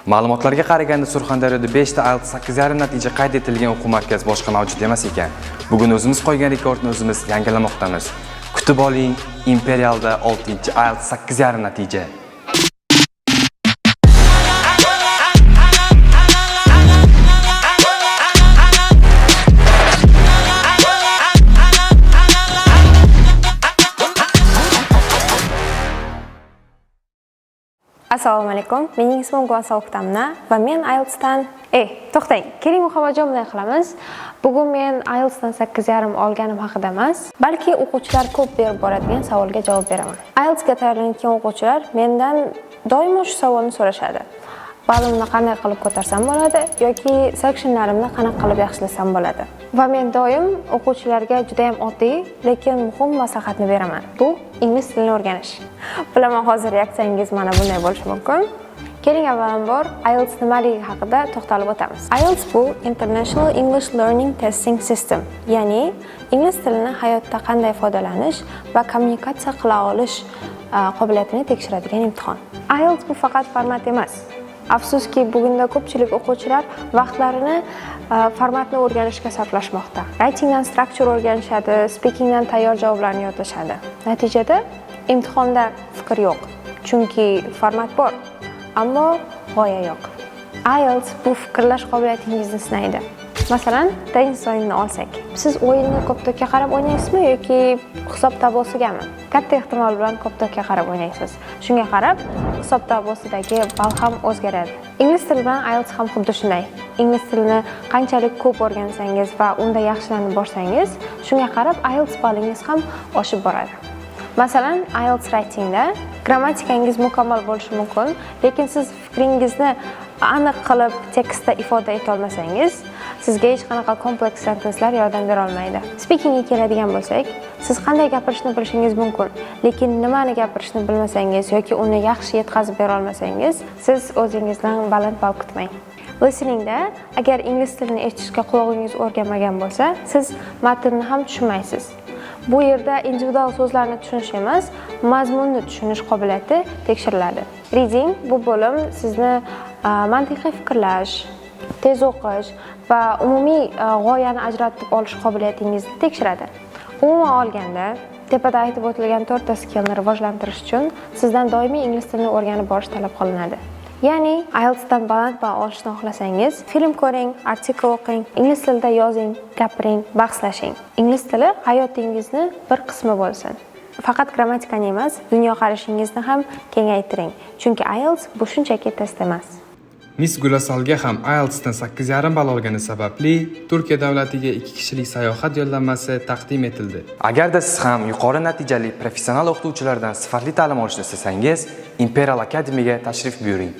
Ma'lumotlarga qaraganda Surxondaryoda 5 ta IELTS 8,5 natija qayd etilgan o'quv markazi boshqa mavjud emas ekan. Bugun o'zimiz qo'ygan rekordni o'zimiz yangilamoqdamiz. Kutib oling, Imperialda 6-chi IELTS 8,5 natija. Assalomu alaykum. Mening ismim Guasal Oktamna va men IELTSdan to'xtang. Keling muhojir bunday qilamiz. Bugun men IELTSdan 8,5 olganim haqida emas, balki o'quvchilar ko'p berib boradigan savolga javob beraman. IELTSga tayyorlanayotgan o'quvchilar mendan doimo shu savolni so'rashadi. Ballimni qanday qilib ko'tarsam bo'ladi yoki sectionlarimni qanaqa qilib yaxshilasam bo'ladi. Va men doim o'quvchilarga juda ham oddiy, lekin muhim maslahatni beraman. Bu ingliz tilini o'rganish. Bilaman hozir reaksiyangiz mana bunday bo'lishi mumkin. Keling avvalambor IELTS nimaligi haqida to'xtalib o'tamiz. IELTS bu International English Learning Testing System, ya'ni ingliz tilini hayotda qanday foydalanish va kommunikatsiya qila olish qobiliyatini tekshiradigan imtihon. IELTS bu faqat format emas. Afsuski, bugunda ko'pchilik o'quvchilar vaqtlarini formatni o'rganishga sarflashmoqda. Writingdan structure o'rganishadi, speakingdan tayyor javoblarni yodlashadi. Natijada imtihonda fikr yo'q, chunki format bor, ammo g'oya yo'q. IELTS bu fikrlash qobiliyatingizni sinaydi. Masalan, tenis o'yinini olsak. Siz o'yinni ko'p-to'kka qarab o'ynaysizmi yoki hisob tabosigami? Katta ehtimol bilan ko'p-to'kka qarab o'ynaysiz. Shunga qarab, hisob tabosidagi ball ham o'zgaradi. Ingliz tili bilan IELTS ham xuddi shunday. Ingliz tilini qanchalik ko'p o'rgansangiz va unda yaxshilanib borsangiz, shunga qarab IELTS ballingiz ham oshib boradi. Masalan, IELTS writingda grammatikangiz mukammal bo'lishi mumkin, lekin siz fikringizni aniq qilib tekstda ifoda eta olmasangiz, sizga hech qanaqa kompleks sentencelar yordam bera olmaydi. Speakingga keladigan bo'lsak, siz qanday gapirishni bilishingiz mumkin, lekin nimani gapirishni bilmasangiz yoki uni yaxshi yetkazib bera olmasangiz, siz o'zingizdan baland ball kutmang. Listeningda agar ingliz tilini eshitishga quloqingiz o'rganmagan bo'lsa, siz matnni ham tushunmaysiz. Bu yerda individual so'zlarni tushunish emas, mazmunni tushunish qobiliyati tekshiriladi. Reading bu bo'lim sizni mantiqiy fikrlash, tez o'qish va umumiy g'oyani ajratib olish qobiliyatingizni tekshiradi. Umuman olganda, tepada aytib o'tilgan 4 ta skillni rivojlantirish uchun sizdan doimiy ingliz tilini o'rganib borish talab qilinadi. Ya'ni IELTSdan baland ball olishni xohlasangiz, film ko'ring, artikl o'qing, ingliz tilida yozing, gapiring, bahslashing. Ingliz tili hayotingizni bir qismi bo'lsin. Faqat grammatikani emas, dunyoqarashingizni ham kengaytiring. Chunki IELTS bu shunchaki test emas. Miss Gulasalga ham IELTSdan 8,5 ball olgani sababli Turkiya davlatiga 2 kishilik sayohat yo'llanmasi taqdim etildi. Agarda siz ham yuqori natijali professional o'qituvchilardan sifatli ta'lim olishni istasangiz, Imperial Academy'ga tashrif buyuring.